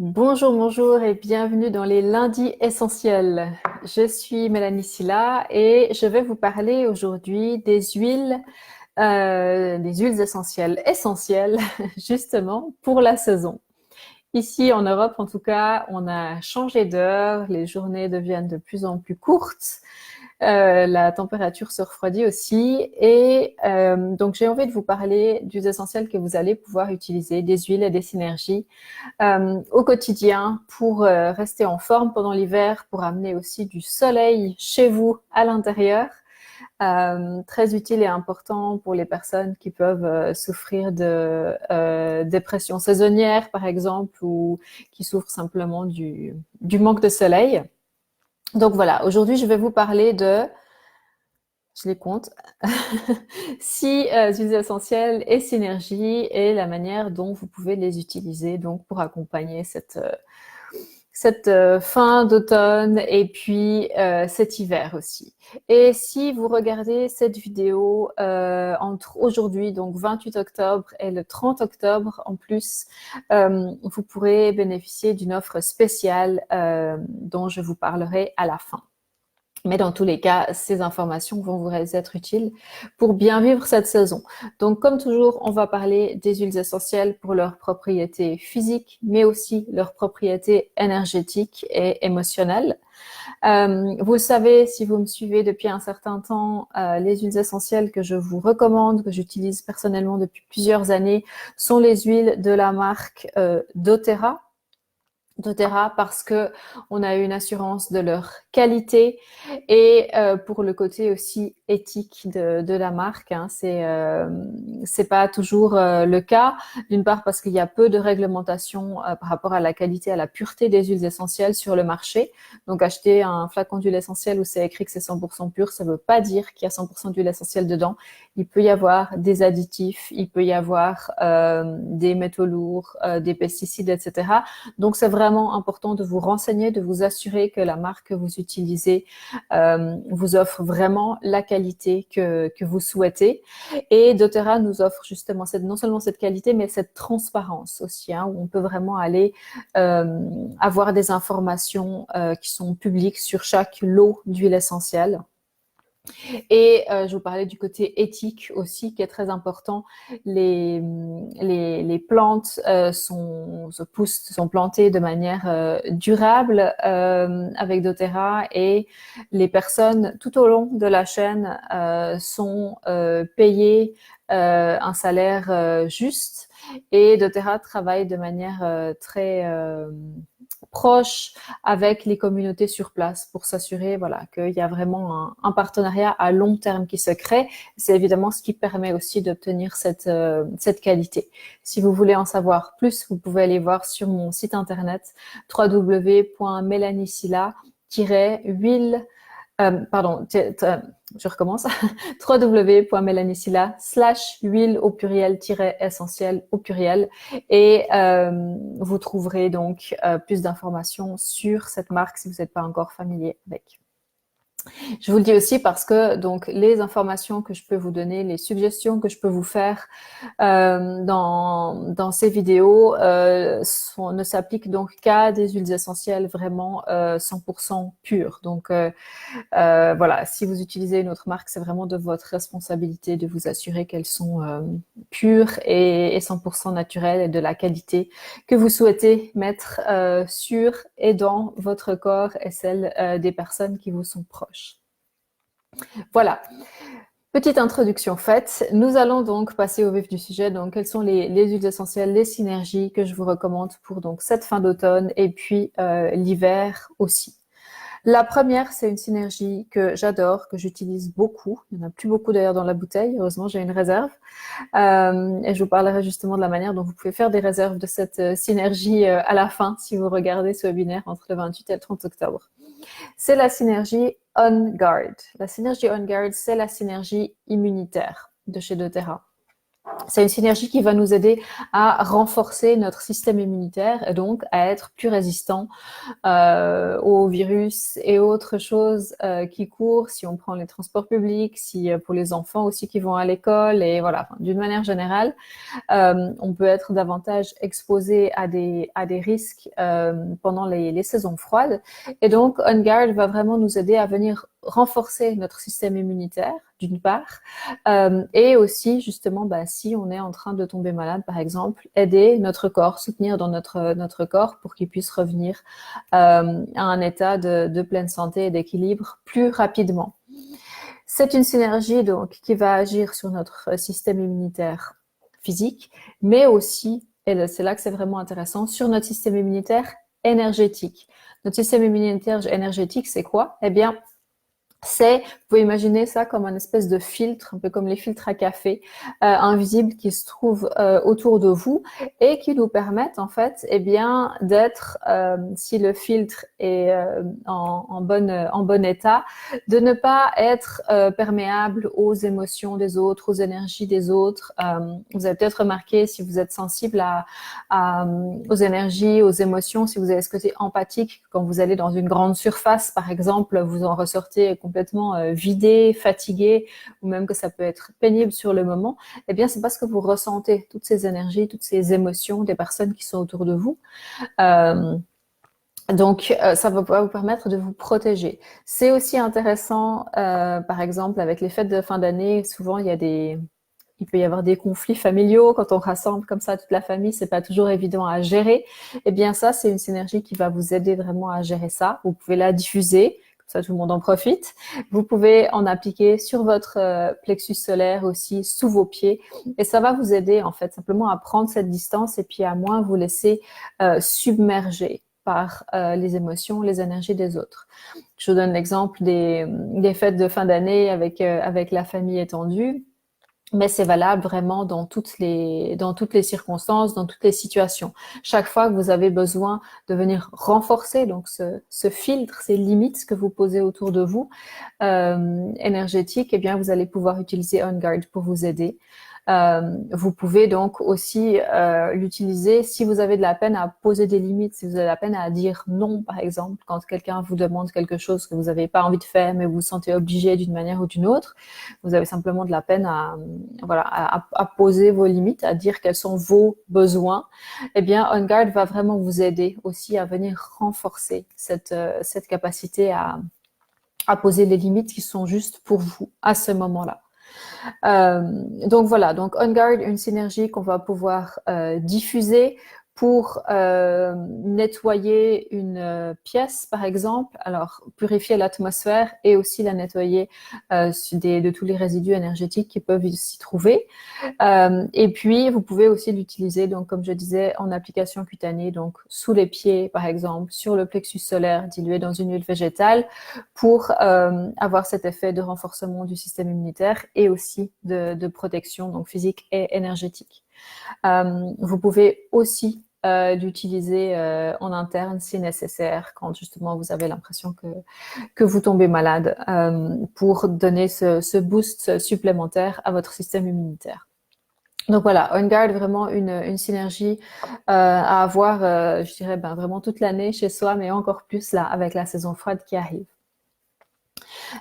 Bonjour, bonjour et bienvenue dans les lundis essentiels. Je suis Mélanie Silla et je vais vous parler aujourd'hui des huiles essentielles justement pour la saison. Ici en Europe, en tout cas, on a changé d'heure, les journées deviennent de plus en plus courtes. La température se refroidit aussi et donc j'ai envie de vous parler d'huiles essentielles que vous allez pouvoir utiliser, des huiles et des synergies au quotidien pour rester en forme pendant l'hiver, pour amener aussi du soleil chez vous à l'intérieur. Très utile et important pour les personnes qui peuvent souffrir de dépression saisonnière, par exemple, ou qui souffrent simplement du manque de soleil. Donc voilà, aujourd'hui, je vais vous parler je les compte, 6 huiles essentielles et synergies et la manière dont vous pouvez les utiliser donc pour accompagner cette fin d'automne et puis cet hiver aussi. Et si vous regardez cette vidéo entre aujourd'hui, donc 28 octobre et le 30 octobre en plus, vous pourrez bénéficier d'une offre spéciale dont je vous parlerai à la fin. Mais dans tous les cas, ces informations vont vous être utiles pour bien vivre cette saison. Donc, comme toujours, on va parler des huiles essentielles pour leurs propriétés physiques, mais aussi leurs propriétés énergétiques et émotionnelles. Vous le savez, si vous me suivez depuis un certain temps, les huiles essentielles que je vous recommande, que j'utilise personnellement depuis plusieurs années, sont les huiles de la marque doTERRA parce que on a une assurance de leur qualité et pour le côté aussi éthique de la marque. Hein, c'est pas toujours le cas. D'une part parce qu'il y a peu de réglementation par rapport à la qualité, à la pureté des huiles essentielles sur le marché. Donc acheter un flacon d'huile essentielle où c'est écrit que c'est 100% pur, ça veut pas dire qu'il y a 100% d'huile essentielle dedans. Il peut y avoir des additifs, il peut y avoir des métaux lourds, des pesticides, etc. Donc, c'est vraiment important de vous renseigner, de vous assurer que la marque que vous utilisez vous offre vraiment la qualité que vous souhaitez. Et doTERRA nous offre justement non seulement cette qualité, mais cette transparence aussi, hein, où on peut vraiment aller avoir des informations qui sont publiques sur chaque lot d'huile essentielle. Et je vous parlais du côté éthique aussi, qui est très important. Les plantes sont plantées de manière durable avec doTERRA et les personnes tout au long de la chaîne sont payées un salaire juste. Et doTERRA travaille de manière très proche avec les communautés sur place pour s'assurer voilà, qu'il y a vraiment un partenariat à long terme qui se crée. C'est évidemment ce qui permet aussi d'obtenir cette qualité. Si vous voulez en savoir plus, vous pouvez aller voir sur mon site internet www.melanisilla-huile je recommence. www.melanisilla/huile au pluriel-essentiel au pluriel et vous trouverez donc plus d'informations sur cette marque si vous n'êtes pas encore familier avec. Je vous le dis aussi parce que donc les informations que je peux vous donner, les suggestions que je peux vous faire dans ces vidéos ne s'appliquent donc qu'à des huiles essentielles vraiment 100% pures. Donc voilà, si vous utilisez une autre marque, c'est vraiment de votre responsabilité de vous assurer qu'elles sont pures et 100% naturelles et de la qualité que vous souhaitez mettre sur et dans votre corps et celle des personnes qui vous sont proches. Voilà. Petite introduction faite, nous allons donc passer au vif du sujet. Donc, quelles sont les huiles essentielles, les synergies que je vous recommande pour donc cette fin d'automne et puis l'hiver aussi. La première, c'est une synergie que j'adore, que j'utilise beaucoup. Il n'y en a plus beaucoup d'ailleurs dans la bouteille. Heureusement, j'ai une réserve. Et je vous parlerai justement de la manière dont vous pouvez faire des réserves de cette synergie à la fin si vous regardez ce webinaire entre le 28 et le 30 octobre. C'est la synergie On Guard. La synergie On Guard, c'est la synergie immunitaire de chez doTERRA. C'est une synergie qui va nous aider à renforcer notre système immunitaire et donc à être plus résistant aux virus et autres choses qui courent, si on prend les transports publics, si pour les enfants aussi qui vont à l'école, et voilà, enfin, d'une manière générale, on peut être davantage exposé à des risques pendant les saisons froides. Et donc, On Guard va vraiment nous aider à venir renforcer notre système immunitaire, d'une part, et aussi, justement, si on est en train de tomber malade, par exemple, aider notre corps, soutenir dans notre corps pour qu'il puisse revenir à un état de pleine santé et d'équilibre plus rapidement. C'est une synergie donc qui va agir sur notre système immunitaire physique, mais aussi, et c'est là que c'est vraiment intéressant, sur notre système immunitaire énergétique. Notre système immunitaire énergétique, c'est quoi? Eh bien, vous pouvez imaginer ça comme un espèce de filtre, un peu comme les filtres à café, invisibles qui se trouvent autour de vous et qui nous permettent en fait, eh bien, d'être, si le filtre est en bon état, de ne pas être perméable aux émotions des autres, aux énergies des autres. Vous avez peut-être remarqué, si vous êtes sensible aux énergies, aux émotions, si vous avez ce côté empathique, quand vous allez dans une grande surface, par exemple, vous en ressortez complètement vidé, fatigué, ou même que ça peut être pénible sur le moment, eh bien, c'est parce que vous ressentez toutes ces énergies, toutes ces émotions des personnes qui sont autour de vous. Donc, ça va pouvoir vous permettre de vous protéger. C'est aussi intéressant, par exemple, avec les fêtes de fin d'année, souvent il peut y avoir des conflits familiaux quand on rassemble comme ça toute la famille, c'est pas toujours évident à gérer. Eh bien, ça, c'est une synergie qui va vous aider vraiment à gérer ça. Vous pouvez la diffuser, comme ça tout le monde en profite. Vous pouvez en appliquer sur votre plexus solaire aussi, sous vos pieds, et ça va vous aider en fait simplement à prendre cette distance et puis à moins vous laisser submerger par les émotions, les énergies des autres. Je vous donne l'exemple des fêtes de fin d'année avec la famille étendue. Mais c'est valable vraiment dans toutes les circonstances, dans toutes les situations. Chaque fois que vous avez besoin de venir renforcer donc ce filtre, ces limites que vous posez autour de vous énergétiques, eh bien vous allez pouvoir utiliser On Guard pour vous aider. Vous pouvez donc aussi l'utiliser si vous avez de la peine à poser des limites, si vous avez de la peine à dire non, par exemple, quand quelqu'un vous demande quelque chose que vous n'avez pas envie de faire, mais vous vous sentez obligé d'une manière ou d'une autre. Vous avez simplement de la peine à poser vos limites, à dire quels sont vos besoins. Eh bien, On Guard va vraiment vous aider aussi à venir renforcer cette capacité à poser les limites qui sont justes pour vous à ce moment-là. Donc voilà, donc On Guard, une synergie qu'on va pouvoir diffuser pour nettoyer une pièce, par exemple. Alors, purifier l'atmosphère et aussi la nettoyer de tous les résidus énergétiques qui peuvent s'y trouver. Et puis, vous pouvez aussi l'utiliser, donc comme je disais, en application cutanée, donc sous les pieds, par exemple, sur le plexus solaire dilué dans une huile végétale, pour avoir cet effet de renforcement du système immunitaire et aussi de protection, donc physique et énergétique. Vous pouvez aussi l'utiliser en interne si nécessaire, quand justement vous avez l'impression que vous tombez malade, pour donner ce boost supplémentaire à votre système immunitaire. Donc voilà, On Guard, vraiment une synergie à avoir, je dirais, vraiment toute l'année chez soi, mais encore plus là avec la saison froide qui arrive.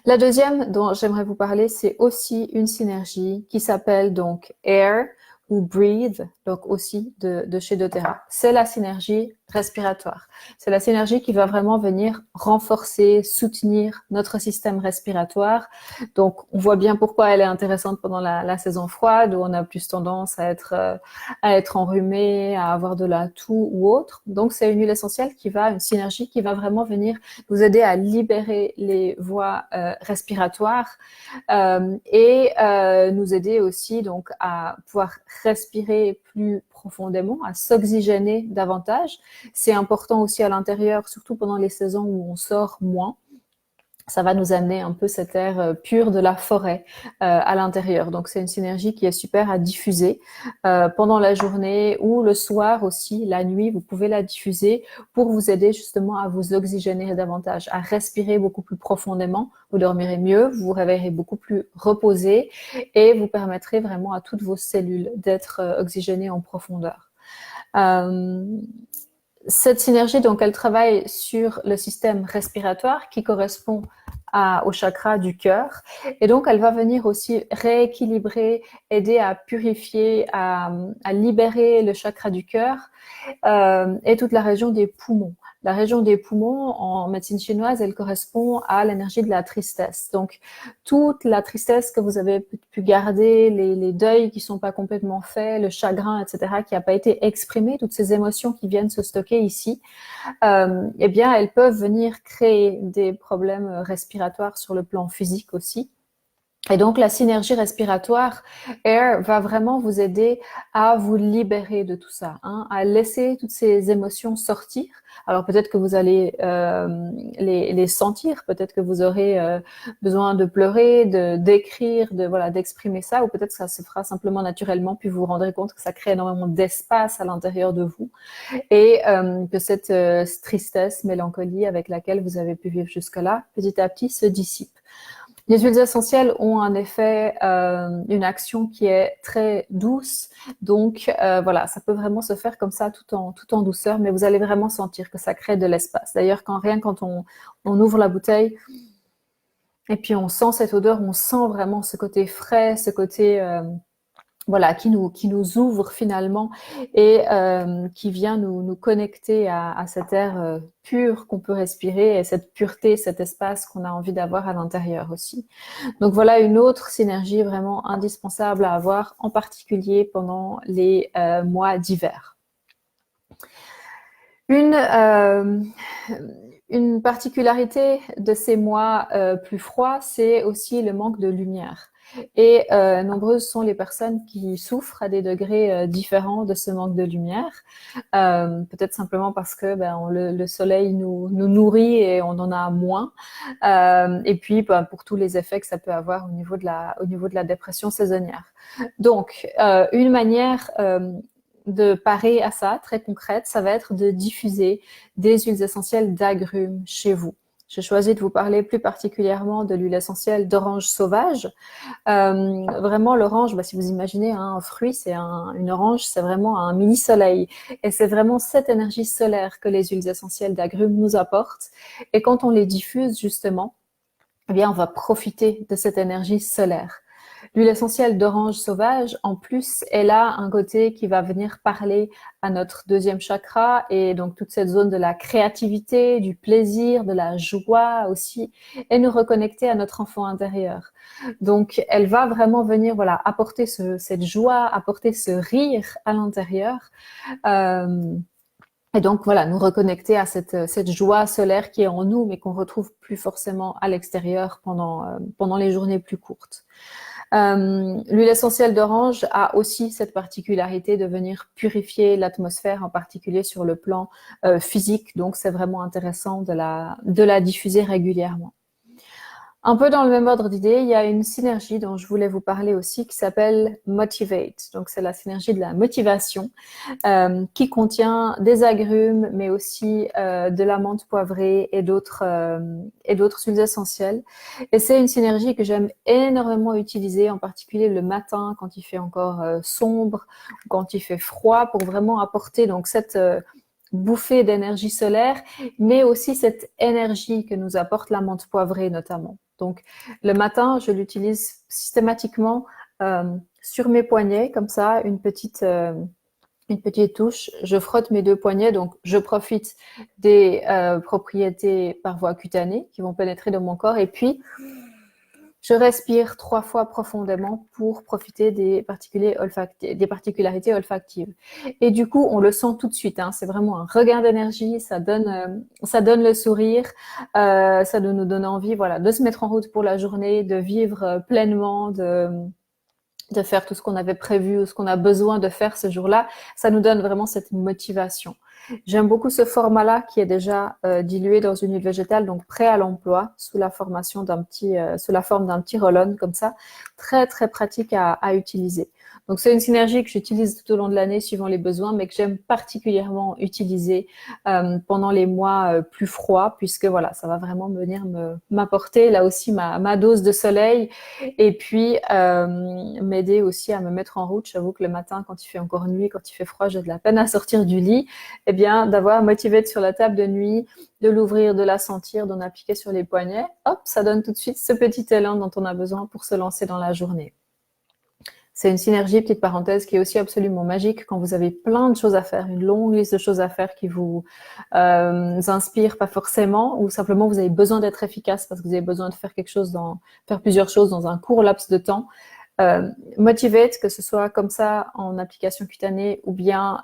La deuxième dont j'aimerais vous parler, c'est aussi une synergie qui s'appelle donc Air ou Breathe, donc aussi de chez doTERRA. C'est la synergie respiratoire. C'est la synergie qui va vraiment venir renforcer, soutenir notre système respiratoire. Donc, on voit bien pourquoi elle est intéressante pendant la saison froide, où on a plus tendance à être enrhumé, à avoir de la toux ou autre. Donc, c'est une huile essentielle une synergie qui va vraiment venir nous aider à libérer les voies respiratoires et nous aider aussi donc à pouvoir respirer plus profondément, à s'oxygéner davantage. C'est important aussi à l'intérieur, surtout pendant les saisons où on sort moins. ça va nous amener un peu cet air pur de la forêt à l'intérieur. Donc c'est une synergie qui est super à diffuser pendant la journée ou le soir aussi, la nuit, vous pouvez la diffuser pour vous aider justement à vous oxygéner davantage, à respirer beaucoup plus profondément. Vous dormirez mieux, vous vous réveillerez beaucoup plus reposé et vous permettrez vraiment à toutes vos cellules d'être oxygénées en profondeur. Cette synergie, donc, elle travaille sur le système respiratoire qui correspond au chakra du cœur. Et donc, elle va venir aussi rééquilibrer, aider à purifier, à libérer le chakra du cœur et toute la région des poumons. La région des poumons, en médecine chinoise, elle correspond à l'énergie de la tristesse. Donc, toute la tristesse que vous avez pu garder, les deuils qui sont pas complètement faits, le chagrin, etc., qui n'a pas été exprimé, toutes ces émotions qui viennent se stocker ici, eh bien, elles peuvent venir créer des problèmes respiratoires sur le plan physique aussi. Et donc, la synergie respiratoire Air va vraiment vous aider à vous libérer de tout ça, hein, à laisser toutes ces émotions sortir. Alors, peut-être que vous allez les sentir, peut-être que vous aurez besoin de pleurer, d'écrire, voilà, d'exprimer ça, ou peut-être que ça se fera simplement naturellement, puis vous vous rendrez compte que ça crée énormément d'espace à l'intérieur de vous et que cette tristesse, mélancolie avec laquelle vous avez pu vivre jusque-là, petit à petit se dissipe. Les huiles essentielles ont un effet, une action qui est très douce. Donc voilà, ça peut vraiment se faire comme ça tout en douceur, mais vous allez vraiment sentir que ça crée de l'espace. D'ailleurs, quand on ouvre la bouteille et puis on sent cette odeur, on sent vraiment ce côté frais, ce côté voilà, qui nous ouvre finalement et qui vient nous connecter à cet air pur qu'on peut respirer et cette pureté, cet espace qu'on a envie d'avoir à l'intérieur aussi. Donc voilà une autre synergie vraiment indispensable à avoir, en particulier pendant les mois d'hiver. Une particularité de ces mois plus froids, c'est aussi le manque de lumière. Et nombreuses sont les personnes qui souffrent à des degrés différents de ce manque de lumière. Peut-être simplement parce que le soleil nous nourrit et on en a moins. Et puis pour tous les effets que ça peut avoir au niveau de la dépression saisonnière. Donc, une manière de parer à ça, très concrète, ça va être de diffuser des huiles essentielles d'agrumes chez vous. J'ai choisi de vous parler plus particulièrement de l'huile essentielle d'orange sauvage. Vraiment, l'orange, si vous imaginez un fruit, une orange, c'est vraiment un mini soleil. Et c'est vraiment cette énergie solaire que les huiles essentielles d'agrumes nous apportent. Et quand on les diffuse, justement, eh bien, on va profiter de cette énergie solaire. L'huile essentielle d'orange sauvage, en plus, elle a un côté qui va venir parler à notre deuxième chakra et donc toute cette zone de la créativité, du plaisir, de la joie aussi, et nous reconnecter à notre enfant intérieur. Donc, elle va vraiment venir, voilà, apporter cette joie, apporter ce rire à l'intérieur. Et donc, voilà, nous reconnecter à cette joie solaire qui est en nous, mais qu'on retrouve plus forcément à l'extérieur pendant les journées plus courtes. L'huile essentielle d'orange a aussi cette particularité de venir purifier l'atmosphère, en particulier sur le plan physique. Donc, c'est vraiment intéressant de la diffuser régulièrement. Un peu dans le même ordre d'idée, il y a une synergie dont je voulais vous parler aussi qui s'appelle Motivate. Donc, c'est la synergie de la motivation qui contient des agrumes, mais aussi de la menthe poivrée et d'autres huiles essentielles. Et c'est une synergie que j'aime énormément utiliser, en particulier le matin quand il fait encore sombre, quand il fait froid, pour vraiment apporter donc cette bouffée d'énergie solaire, mais aussi cette énergie que nous apporte la menthe poivrée notamment. Donc, le matin, je l'utilise systématiquement sur mes poignets, comme ça, une petite touche. Je frotte mes deux poignets, donc je profite des propriétés par voie cutanée qui vont pénétrer dans mon corps. Et puis, je respire 3 fois profondément pour profiter des particularités olfactives. Et du coup, on le sent tout de suite. Hein, c'est vraiment un regain d'énergie. Ça donne le sourire. Ça nous donne envie, voilà, de se mettre en route pour la journée, de vivre pleinement, de faire tout ce qu'on avait prévu ou ce qu'on a besoin de faire ce jour-là. Ça nous donne vraiment cette motivation. J'aime beaucoup ce format-là qui est déjà dilué dans une huile végétale, donc prêt à l'emploi, sous la formation sous la forme d'un petit roll-on comme ça, très très pratique à utiliser. Donc c'est une synergie que j'utilise tout au long de l'année suivant les besoins, mais que j'aime particulièrement utiliser pendant les mois plus froids, puisque voilà, ça va vraiment venir m'apporter là aussi ma dose de soleil et puis m'aider aussi à me mettre en route. J'avoue que le matin, quand il fait encore nuit, quand il fait froid, j'ai de la peine à sortir du lit. Eh bien, d'avoir Motivate sur la table de nuit, de l'ouvrir, de la sentir, d'en appliquer sur les poignets, hop, ça donne tout de suite ce petit élan dont on a besoin pour se lancer dans la journée. C'est une synergie, petite parenthèse, qui est aussi absolument magique quand vous avez plein de choses à faire, une longue liste de choses à faire qui vous inspirent pas forcément, ou simplement vous avez besoin d'être efficace parce que vous avez besoin de faire faire plusieurs choses dans un court laps de temps. Motivate, que ce soit comme ça en application cutanée ou bien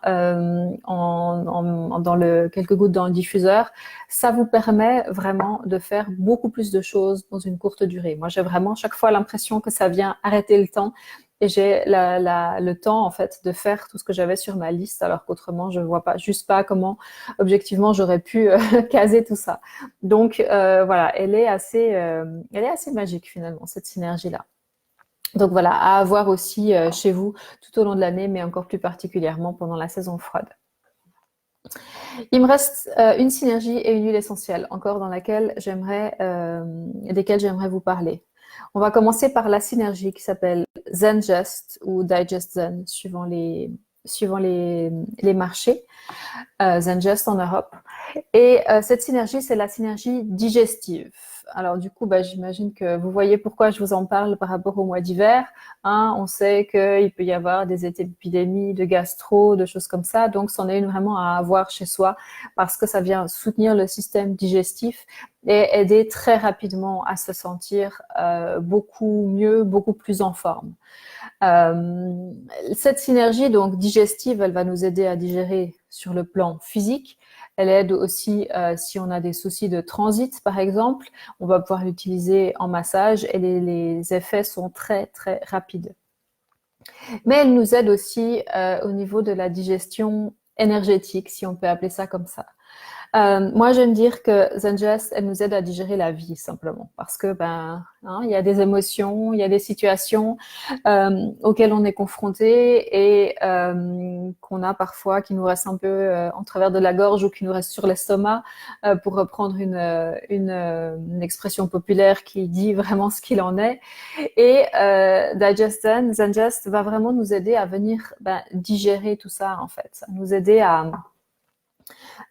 quelques gouttes dans le diffuseur, ça vous permet vraiment de faire beaucoup plus de choses dans une courte durée. Moi, j'ai vraiment chaque fois l'impression que ça vient arrêter le temps et j'ai le temps en fait de faire tout ce que j'avais sur ma liste, alors qu'autrement je vois juste pas comment objectivement j'aurais pu caser tout ça. Donc voilà, elle est assez magique finalement, cette synergie là. Donc voilà, à avoir aussi chez vous tout au long de l'année, mais encore plus particulièrement pendant la saison froide. Il me reste une synergie et une huile essentielle encore desquelles j'aimerais vous parler. On va commencer par la synergie qui s'appelle ZenGest ou Digest Zen, suivant les marchés. ZenGest en Europe. Et cette synergie, c'est la synergie digestive. Alors du coup, j'imagine que vous voyez pourquoi je vous en parle par rapport au mois d'hiver. On sait qu'il peut y avoir des épidémies de gastro, de choses comme ça. Donc, c'en est une vraiment à avoir chez soi parce que ça vient soutenir le système digestif et aider très rapidement à se sentir beaucoup mieux, beaucoup plus en forme. Cette synergie donc digestive, elle va nous aider à digérer sur le plan physique. Elle aide aussi si on a des soucis de transit, par exemple. On va pouvoir l'utiliser en massage et les effets sont très, très rapides. Mais elle nous aide aussi au niveau de la digestion énergétique, si on peut appeler ça comme ça. Moi, j'aime dire que ZenGest, elle nous aide à digérer la vie simplement, parce que il y a des émotions, il y a des situations auxquelles on est confronté et qu'on a parfois qui nous restent un peu en travers de la gorge ou qui nous restent sur l'estomac, pour reprendre une expression populaire qui dit vraiment ce qu'il en est. Et ZenGest va vraiment nous aider à venir digérer tout ça en fait, nous aider à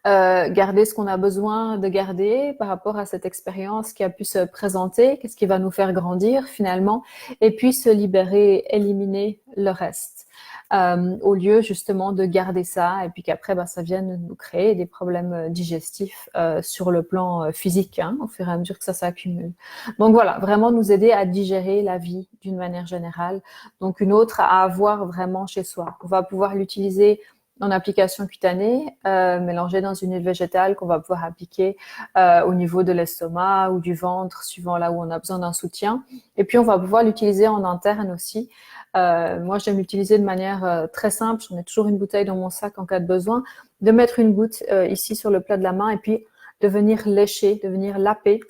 garder ce qu'on a besoin de garder par rapport à cette expérience qui a pu se présenter, qu'est-ce qui va nous faire grandir finalement, et puis se libérer, éliminer le reste, au lieu justement de garder ça et puis qu'après ça vienne nous créer des problèmes digestifs sur le plan physique, au fur et à mesure que ça s'accumule. Donc voilà, vraiment nous aider à digérer la vie d'une manière générale. Donc une autre à avoir vraiment chez soi. On va pouvoir l'utiliser en application cutanée, mélangée dans une huile végétale qu'on va pouvoir appliquer au niveau de l'estomac ou du ventre, suivant là où on a besoin d'un soutien. Et puis, on va pouvoir l'utiliser en interne aussi. Moi, j'aime l'utiliser de manière très simple. J'en ai toujours une bouteille dans mon sac en cas de besoin. De mettre une goutte ici sur le plat de la main et puis de venir lécher, de venir laper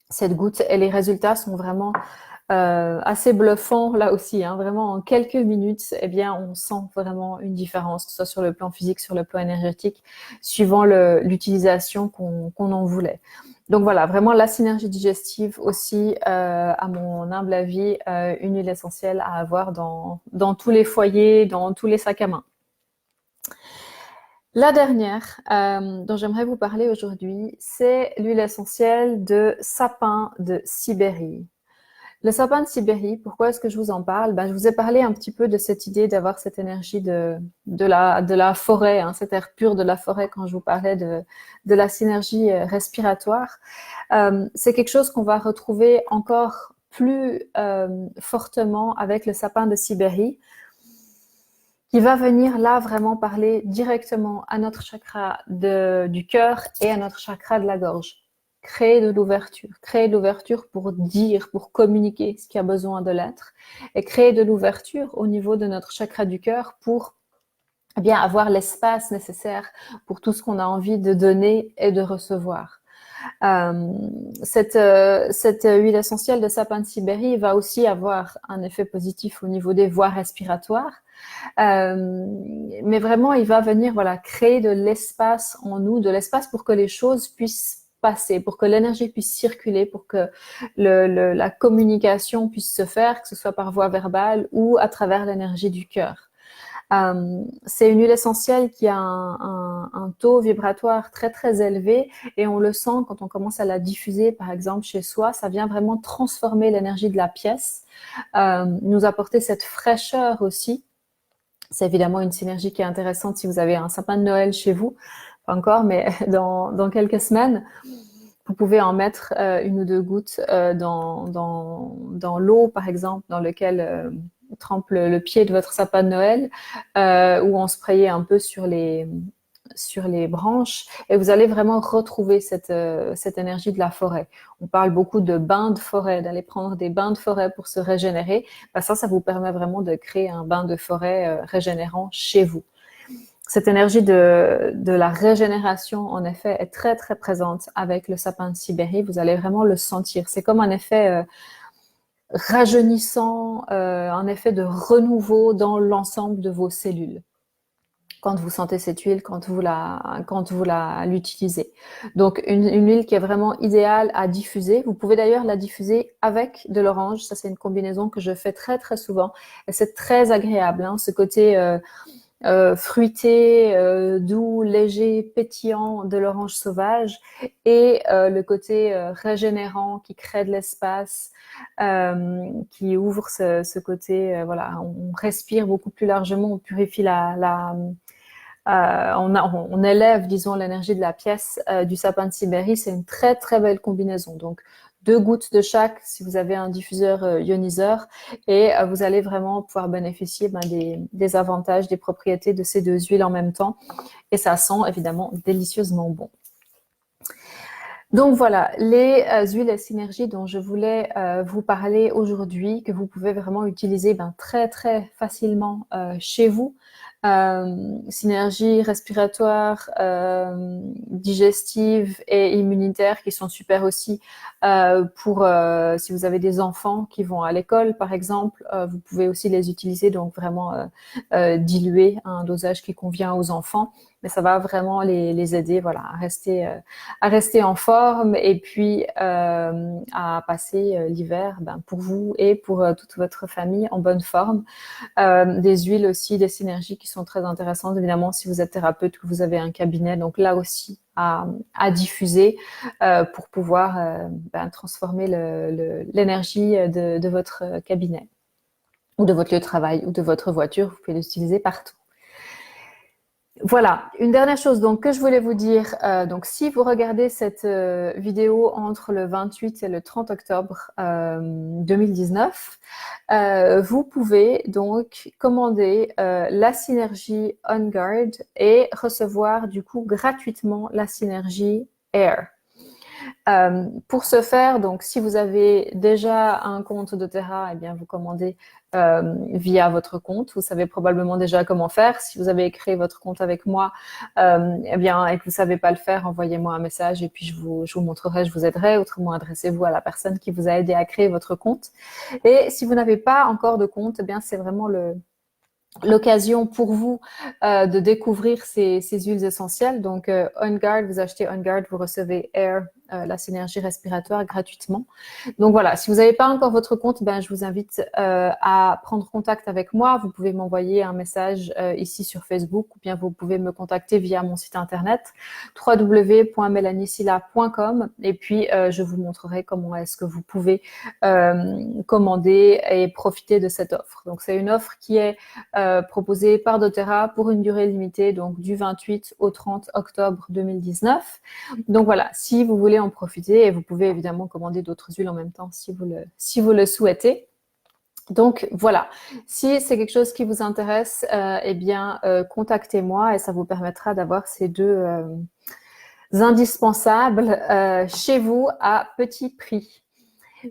cette goutte. Et les résultats sont vraiment assez bluffant là aussi, vraiment en quelques minutes, on sent vraiment une différence, que ce soit sur le plan physique, sur le plan énergétique, suivant l'utilisation qu'on en voulait. Donc voilà, vraiment la synergie digestive aussi, à mon humble avis, une huile essentielle à avoir dans tous les foyers, dans tous les sacs à main. La dernière dont j'aimerais vous parler aujourd'hui, c'est l'huile essentielle de sapin de Sibérie. Le sapin de Sibérie, pourquoi est-ce que je vous en parle? Je vous ai parlé un petit peu de cette idée d'avoir cette énergie de la forêt, cet air pur de la forêt quand je vous parlais de la synergie respiratoire. C'est quelque chose qu'on va retrouver encore plus fortement avec le sapin de Sibérie, qui va venir là vraiment parler directement à notre chakra du cœur et à notre chakra de la gorge. Créer de l'ouverture pour dire, pour communiquer ce qui a besoin de l'être, et créer de l'ouverture au niveau de notre chakra du cœur pour eh bien avoir l'espace nécessaire pour tout ce qu'on a envie de donner et de recevoir. Cette huile essentielle de sapin de Sibérie va aussi avoir un effet positif au niveau des voies respiratoires. Mais vraiment, il va venir voilà, créer de l'espace en nous, de l'espace pour que les choses puissent passer, pour que l'énergie puisse circuler, pour que la communication puisse se faire, que ce soit par voie verbale ou à travers l'énergie du cœur. C'est une huile essentielle qui a un taux vibratoire très très élevé et on le sent quand on commence à la diffuser par exemple chez soi, ça vient vraiment transformer l'énergie de la pièce, nous apporter cette fraîcheur aussi. C'est évidemment une synergie qui est intéressante si vous avez un sapin de Noël chez vous, pas encore, mais dans quelques semaines. Vous pouvez en mettre une ou deux gouttes dans l'eau, par exemple, dans lequel trempe le pied de votre sapin de Noël, ou en sprayer un peu sur les branches, et vous allez vraiment retrouver cette énergie de la forêt. On parle beaucoup de bains de forêt, d'aller prendre des bains de forêt pour se régénérer. Ben ça vous permet vraiment de créer un bain de forêt régénérant chez vous. Cette énergie de la régénération, en effet, est très, très présente avec le sapin de Sibérie. Vous allez vraiment le sentir. C'est comme un effet rajeunissant, un effet de renouveau dans l'ensemble de vos cellules quand vous sentez cette huile, quand vous l'utilisez. Donc, une huile qui est vraiment idéale à diffuser. Vous pouvez d'ailleurs la diffuser avec de l'orange. Ça, c'est une combinaison que je fais très, très souvent. Et c'est très agréable, hein, ce côté fruité, doux, léger, pétillant de l'orange sauvage et le côté régénérant qui crée de l'espace, qui ouvre ce côté, voilà, on respire beaucoup plus largement, on purifie on élève, disons, l'énergie de la pièce du sapin de Sibérie. C'est une très très belle combinaison. Donc 2 gouttes de chaque si vous avez un diffuseur ioniseur et vous allez vraiment pouvoir bénéficier des avantages, des propriétés de ces 2 huiles en même temps. Et ça sent évidemment délicieusement bon. Donc voilà, les huiles à synergie dont je voulais vous parler aujourd'hui, que vous pouvez vraiment utiliser très très facilement chez vous. Synergie respiratoire, digestive et immunitaire qui sont super aussi pour si vous avez des enfants qui vont à l'école par exemple, vous pouvez aussi les utiliser, donc vraiment diluer à un dosage qui convient aux enfants, mais ça va vraiment les aider voilà, à rester en forme et puis à passer l'hiver pour vous et pour toute votre famille en bonne forme. Des huiles aussi, des synergies qui sont très intéressantes, évidemment, si vous êtes thérapeute, que vous avez un cabinet, donc là aussi à diffuser pour pouvoir transformer l'énergie de votre cabinet ou de votre lieu de travail ou de votre voiture. Vous pouvez l'utiliser partout. Voilà, une dernière chose donc que je voulais vous dire. Donc, si vous regardez cette vidéo entre le 28 et le 30 octobre 2019, vous pouvez donc commander la synergie On Guard et recevoir du coup gratuitement la synergie Air. Pour ce faire, donc si vous avez déjà un compte doTERRA, eh bien vous commandez via votre compte. Vous savez probablement déjà comment faire. Si vous avez créé votre compte avec moi, eh bien et que vous savez pas le faire, envoyez-moi un message et puis je vous montrerai, je vous aiderai. Autrement, adressez-vous à la personne qui vous a aidé à créer votre compte. Et si vous n'avez pas encore de compte, eh bien c'est vraiment l'occasion pour vous de découvrir ces huiles essentielles. Donc, On Guard, vous achetez On Guard, vous recevez Air, la synergie respiratoire gratuitement. Donc voilà, si vous n'avez pas encore votre compte, je vous invite à prendre contact avec moi. Vous pouvez m'envoyer un message ici sur Facebook ou bien vous pouvez me contacter via mon site internet www.melaniesilla.com et puis je vous montrerai comment est-ce que vous pouvez commander et profiter de cette offre. Donc c'est une offre qui est proposée par doTERRA pour une durée limitée, donc du 28 au 30 octobre 2019. Donc voilà, si vous voulez en profiter, et vous pouvez évidemment commander d'autres huiles en même temps si vous le souhaitez. Donc voilà, si c'est quelque chose qui vous intéresse, contactez-moi et ça vous permettra d'avoir ces 2 indispensables chez vous à petit prix.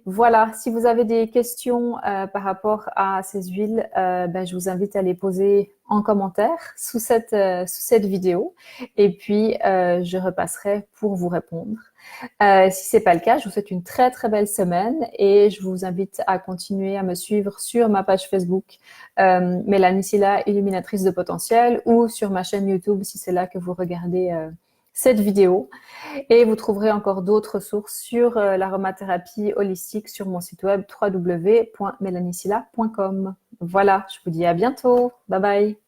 Voilà, si vous avez des questions par rapport à ces huiles, je vous invite à les poser en commentaire sous cette vidéo et puis je repasserai pour vous répondre. Si c'est pas le cas, je vous souhaite une très très belle semaine et je vous invite à continuer à me suivre sur ma page Facebook Mélanie Sylla, illuminatrice de potentiel, ou sur ma chaîne YouTube si c'est là que vous regardez cette vidéo. Et vous trouverez encore d'autres sources sur l'aromathérapie holistique sur mon site web www.melaniesylla.com. Voilà, je vous dis à bientôt. Bye bye.